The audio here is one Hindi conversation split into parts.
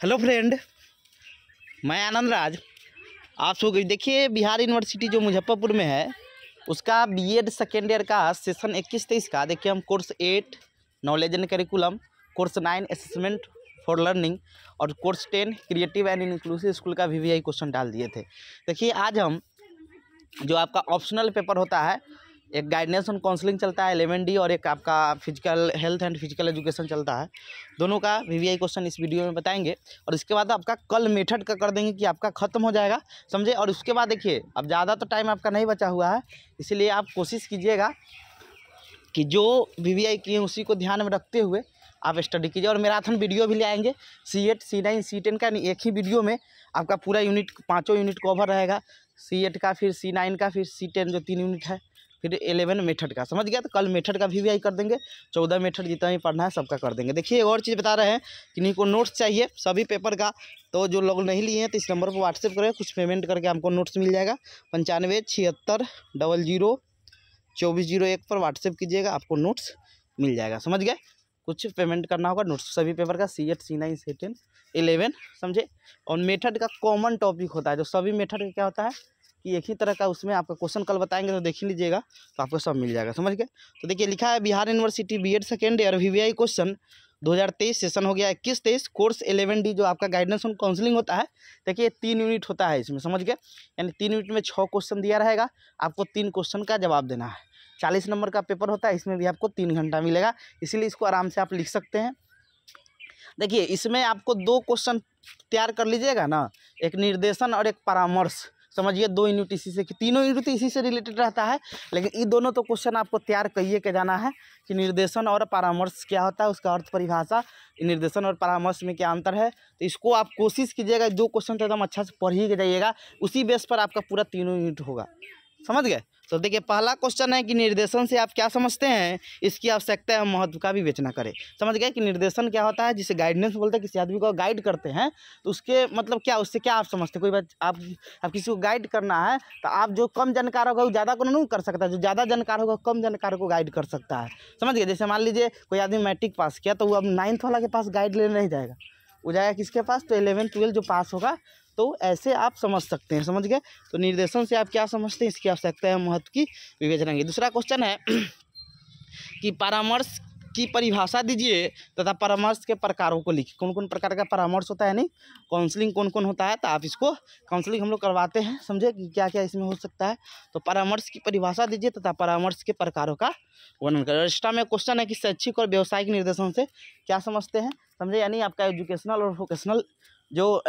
हेलो फ्रेंड, मैं आनंद राज। आप सब देखिए, बिहार यूनिवर्सिटी जो मुजफ्फरपुर में है उसका बीएड सेकेंड ईयर का सेशन 21-23 का देखिए हम course 8 knowledge and curriculum, course 9 assessment for learning और course 10 creative and inclusive school का VVI क्वेश्चन डाल दिए थे। देखिए आज हम जो आपका ऑप्शनल पेपर होता है, एक गाइडेंस ऑन काउंसलिंग चलता है 11D और एक आपका physical health and physical education चलता है, दोनों का VVI क्वेश्चन इस वीडियो में बताएंगे। और इसके बाद आपका कल मेथड का कर देंगे कि आपका ख़त्म हो जाएगा, समझे। और उसके बाद देखिए अब ज़्यादा तो टाइम आपका नहीं बचा हुआ है, इसलिए आप कोशिश कीजिएगा कि जो VVI किए उसी को ध्यान में रखते हुए आप स्टडी कीजिए। और मैराथन वीडियो भी ले आएंगे C8 C9 C10 का, एक ही वीडियो में आपका पूरा यूनिट 5 यूनिट कवर रहेगा। C8 का, फिर C9 का, फिर C10 जो 3 यूनिट है, फिर 11 मेथड का, समझ गया। तो कल मेथड का VVI कर देंगे, 14 मेथड जितना भी पढ़ना है सबका कर देंगे। देखिए एक और चीज़ बता रहे हैं कि इन्हीं को नोट्स चाहिए सभी पेपर का, तो जो लोग नहीं लिए हैं तो इस नंबर पर व्हाट्सएप करें, कुछ पेमेंट करके हमको नोट्स मिल जाएगा। 9576002401 पर व्हाट्सएप कीजिएगा, आपको नोट्स मिल जाएगा, समझ गए। कुछ पेमेंट करना होगा, नोट्स सभी पेपर का C8 C9 C10 11, समझे। और मेथड का कॉमन टॉपिक होता है, जो सभी मेथड का क्या होता है कि एक ही तरह का उसमें आपका क्वेश्चन कल बताएंगे, तो देख ही लीजिएगा, तो आपको सब मिल जाएगा, समझ गए। तो देखिए लिखा है Bihar university B Ed second year VVI question 2023 session हो गया 21-23 कोर्स 11D जो आपका गाइडेंस ऑन काउंसलिंग होता है। देखिए 3 यूनिट होता है इसमें, समझ गए। यानी 3 यूनिट में 6 क्वेश्चन दिया रहेगा, आपको 3 क्वेश्चन का जवाब देना है। 40 नंबर का पेपर होता है, इसमें भी आपको 3 घंटा मिलेगा, इसीलिए इसको आराम से आप लिख सकते हैं। देखिए इसमें आपको 2 क्वेश्चन तैयार कर लीजिएगा ना, एक निर्देशन और एक परामर्श, समझिए 2 यूनिट इसी से, तीनों यूनिट इसी से रिलेटेड रहता है, लेकिन ये दोनों तो क्वेश्चन आपको तैयार करिए के जाना है कि निर्देशन और परामर्श क्या होता है, उसका अर्थ परिभाषा, निर्देशन और परामर्श में क्या अंतर है। तो इसको आप कोशिश कीजिएगा 2 क्वेश्चन तो एकदम अच्छा से पढ़ ही के जाइएगा, उसी बेस पर आपका पूरा 3 यूनिट होगा, समझ गए। तो देखिए पहला क्वेश्चन है कि निर्देशन से आप क्या समझते हैं, इसकी आवश्यकता है महत्व का भी विवेचना करें। समझ गए कि निर्देशन क्या होता है, जिसे गाइडेंस बोलते हैं, किसी आदमी को गाइड करते हैं तो उसके मतलब क्या, उससे क्या आप समझते हैं। कोई बात आप किसी को गाइड करना है तो आप जो कम जानकार होगा वो ज़्यादा को नहीं कर सकता, जो ज़्यादा जानकार होगा कम जानकार को गाइड कर सकता है, समझ गए। जैसे मान लीजिए कोई आदमी मैट्रिक पास किया तो वो अब 9th वाला के पास गाइड लेने नहीं जाएगा, वो जाएगा किसके पास, तो 11 12 जो पास होगा। तो ऐसे आप समझ सकते हैं, समझ गए। तो निर्देशन से आप क्या समझते हैं, इसकी आवश्यकता है महत्व की विवेचना की। दूसरा क्वेश्चन है कि परामर्श की परिभाषा दीजिए तथा परामर्श के प्रकारों को लिखिए। कौन कौन प्रकार का परामर्श होता है, नहीं काउंसलिंग कौन कौन होता है, तो आप इसको काउंसलिंग हम लोग करवाते हैं, समझे कि क्या क्या इसमें हो सकता है। तो परामर्श की परिभाषा दीजिए तथा परामर्श के प्रकारों का वर्णन करें। एक्स्ट्रा में क्वेश्चन है कि शैक्षिक और व्यावसायिक निर्देशन से क्या समझते हैं, समझे। यानी आपका एजुकेशनल और वोकेशनल जो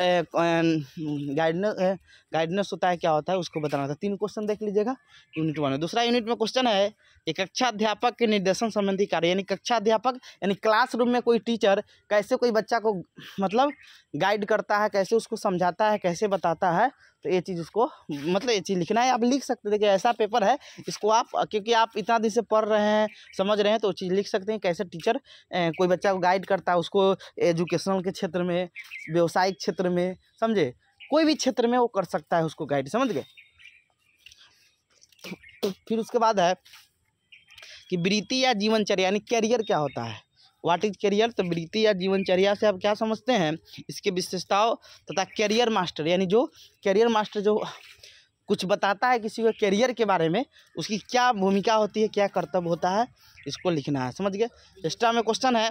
गाइडेंस होता है क्या होता है उसको बताना था। 3 क्वेश्चन देख लीजिएगा यूनिट 1 में। दूसरा यूनिट में क्वेश्चन है कि कक्षा अध्यापक के निर्देशन संबंधी कार्य, यानी कक्षा अध्यापक यानी क्लासरूम में कोई टीचर कैसे कोई बच्चा को मतलब गाइड करता है, कैसे उसको समझाता है, कैसे बताता है, तो ये चीज़ उसको मतलब ये चीज़ लिखना है। आप लिख सकते हैं, देखिए ऐसा पेपर है, इसको आप क्योंकि आप इतना दिन से पढ़ रहे हैं, समझ रहे हैं, तो वो चीज़ लिख सकते हैं कैसे टीचर कोई बच्चा को गाइड करता है, उसको एजुकेशनल के क्षेत्र में, व्यवसायिक क्षेत्र में, समझे कोई भी क्षेत्र में वो कर सकता है उसको गाइड, समझ गए। तो फिर उसके बाद है कि वृत्ति या जीवनचर्या यानी कैरियर क्या होता है, व्हाट इज कैरियर। तो वृत्ति या जीवनचर्या से आप क्या समझते हैं, इसके विशेषताओं तथा कैरियर मास्टर, यानी जो कैरियर मास्टर जो कुछ बताता है किसी को कैरियर के बारे में, उसकी क्या भूमिका होती है, क्या कर्तव्य होता है, इसको लिखना है, समझ गए। एक्स्ट्रा में क्वेश्चन है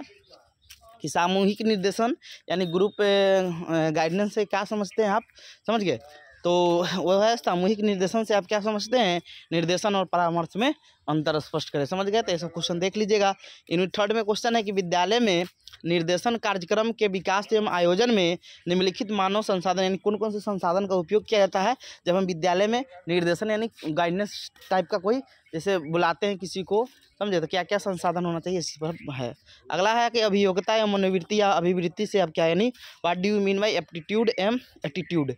कि सामूहिक निर्देशन यानी ग्रुप गाइडेंस से क्या समझते हैं आप, समझ गए। तो वह है सामूहिक निर्देशन से आप क्या समझते हैं, निर्देशन और परामर्श में अंतर स्पष्ट करें, समझ गए। तो ये सब क्वेश्चन देख लीजिएगा। यूनिट 3 में क्वेश्चन है कि विद्यालय में निर्देशन कार्यक्रम के विकास एवं आयोजन में निम्नलिखित मानव संसाधन, यानी कौन कौन से संसाधन का उपयोग किया जाता है जब हम विद्यालय में निर्देशन यानी गाइडेंस टाइप का कोई जैसे बुलाते हैं किसी को, समझे, तो क्या क्या संसाधन होना चाहिए इसी पर है। अगला है कि अभियोग्यता या मनोवृत्ति या अभिवृत्ति से अब क्या, यानी what do you mean by aptitude and attitude,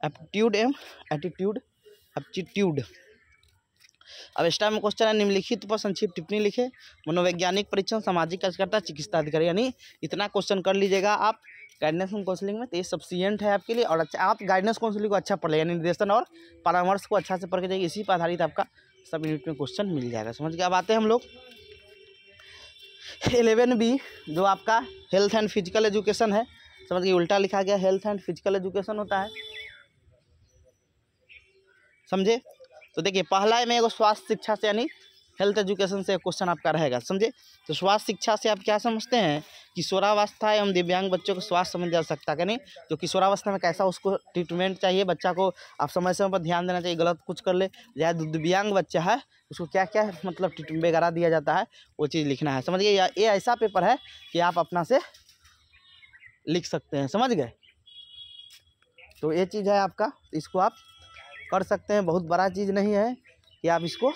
aptitude and attitude aptitude. अब एक्स्ट्रा में क्वेश्चन है निम्नलिखित पर संक्षिप्त टिप्पणी लिखे। मनोवैज्ञानिक परीक्षण, सामाजिक कार्यकर्ता, चिकित्सा अधिकारी, यानी इतना क्वेश्चन कर लीजिएगा आप गाइडेंस काउंसलिंग में, तो ये सफिशिएंट है आपके लिए। और अच्छा आप गाइडेंस काउंसलिंग को अच्छा पढ़ लें, यानी निर्देशन और परामर्श को अच्छा से पढ़ के जाइए, इसी पर आधारित आपका सब यूनिट में क्वेश्चन मिल जाएगा, समझ के। अब आते हैं हम लोग 11B जो आपका हेल्थ एंड फिजिकल एजुकेशन है, समझ गए। उल्टा लिखा गया हेल्थ एंड फिजिकल एजुकेशन होता है, समझे। तो देखिए पहला में एगो स्वास्थ्य शिक्षा से यानी हेल्थ एजुकेशन से क्वेश्चन आपका रहेगा, समझे। तो स्वास्थ्य शिक्षा से आप क्या समझते हैं, किशोरावस्था एवं दिव्यांग बच्चों को स्वास्थ्य समझ जा सकता है कि नहीं। तो किशोरावस्था में कैसा उसको ट्रीटमेंट चाहिए, बच्चा को आप समय समय पर ध्यान देना चाहिए, गलत कुछ कर ले, या दिव्यांग बच्चा है उसको क्या क्या मतलब ट्रीटमेंट वगैरह दिया जाता है, वो चीज़ लिखना है, समझ गए। ये ऐसा पेपर है कि आप अपना से लिख सकते हैं, समझ गए। तो ये चीज़ है आपका, इसको आप कर सकते हैं, बहुत बड़ा चीज़ नहीं है कि आप इसको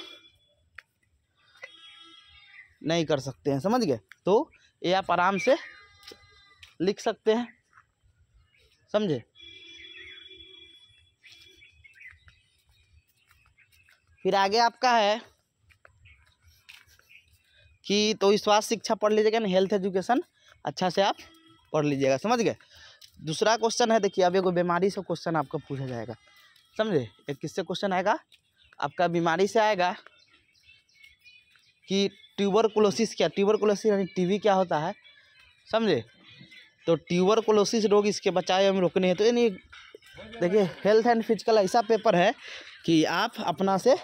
नहीं कर सकते हैं, समझ गए। तो ये आप आराम से लिख सकते हैं, समझे। फिर आगे आपका है कि तो स्वास्थ्य शिक्षा पढ़ लीजिएगा ना, हेल्थ एजुकेशन अच्छा से आप पढ़ लीजिएगा, समझ गए। दूसरा क्वेश्चन है, देखिए अब एगो बीमारी से क्वेश्चन आपको पूछा जाएगा, समझे। एक किससे क्वेश्चन आएगा आपका, बीमारी से आएगा कि ट्यूबरकुलोसिस क्या, ट्यूबरकुलोसिस यानी टीबी क्या होता है, समझे। तो ट्यूबरकुलोसिस रोग इसके बचाव एवं रोकने हैं। तो यानी देखिए हेल्थ एंड फिजिकल ऐसा पेपर है कि आप अपना से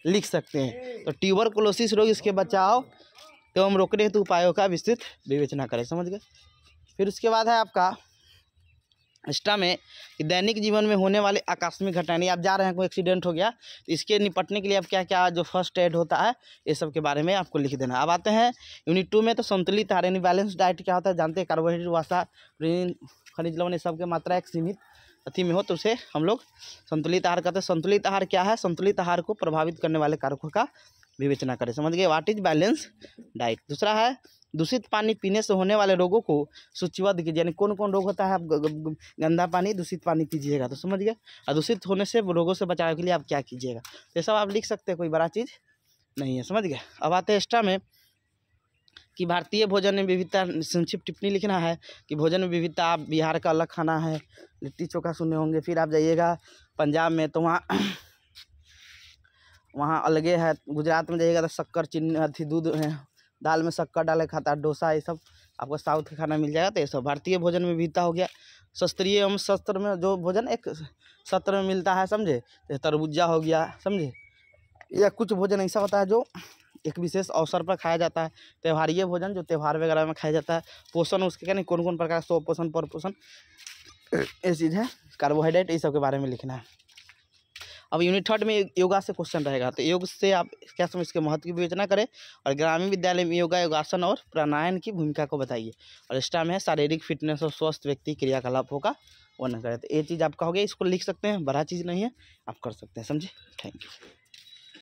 लिख सकते हैं। तो ट्यूबरकुलोसिस रोग इसके बचाव एवं रोकने हेतु उपायों का विस्तृत विवेचना करें, समझ गए। फिर उसके बाद है आपका एक्स्ट्रा में कि दैनिक जीवन में होने वाले आकस्मिक घटनाएं, आप जा रहे हैं कोई एक्सीडेंट हो गया तो इसके निपटने के लिए आप क्या क्या जो फर्स्ट एड होता है ये सब के बारे में आपको लिख देना। अब आते हैं यूनिट 2 में। तो संतुलित आहार यानी बैलेंस डाइट क्या होता है जानते हैं, कार्बोहाइड्रेट, वसा, प्रोटीन, खनिज लवण, ये सब की मात्रा एक सीमित अति में हो तो उसे हम लोग संतुलित आहार कहते हैं। संतुलित आहार क्या है, संतुलित आहार को प्रभावित करने वाले कारकों का विवेचना करें, समझ गए। What is balance diet. दूसरा है दूषित पानी पीने से होने वाले रोगों को सूचीबद्ध कीजिए, यानी कौन कौन रोग होता है, आप गंदा पानी दूषित पानी पीजिएगा, तो समझ गए। और दूषित होने से रोगों से बचाव के लिए आप क्या कीजिएगा, ये सब आप लिख सकते हैं, कोई बड़ा चीज़ नहीं है, समझ गए। अब आते हैं एक्स्ट्रा में कि भारतीय भोजन में विविधता, संक्षिप्त टिप्पणी लिखना है कि भोजन में विविधता, आप बिहार का अलग खाना है, लिट्टी चोखा सुने होंगे। फिर आप जाइएगा पंजाब में तो वहाँ अलगे है, गुजरात में जाइएगा तो शक्कर चीनी अथी दूध है, दाल में शक्कर डाले खाता है, डोसा, ये सब आपको साउथ का खाना मिल जाएगा। तो ये सब भारतीय भोजन में विविधता हो गया। शास्त्रीय एवं शस्त्र में जो भोजन एक सत्र में मिलता है, समझे, तो तरबूजा हो गया, समझे। या कुछ भोजन ऐसा होता है जो एक विशेष अवसर पर खाया जाता है, त्योहारीय भोजन जो त्यौहार वगैरह में खाया जाता है। पोषण उसके क्या नहीं, कौन कौन प्रकार, सौ पोषण, पर पोषण, ये चीज़ है। कार्बोहाइड्रेट, ये सब के बारे में लिखना है। अब यूनिट 3 में योगा से क्वेश्चन रहेगा, तो योग से आप क्या समझ, इसके महत्व की विवेचना करें। और ग्रामीण विद्यालय में योगा, योगासन और प्राणायाम की भूमिका को बताइए। और एक्स्ट्रा में है शारीरिक फिटनेस और स्वस्थ व्यक्ति क्रियाकलापों का वर्णन करें। तो ये चीज़ आपका हो गया, इसको लिख सकते हैं, बड़ा चीज़ नहीं है, आप कर सकते हैं, समझे। Thank you.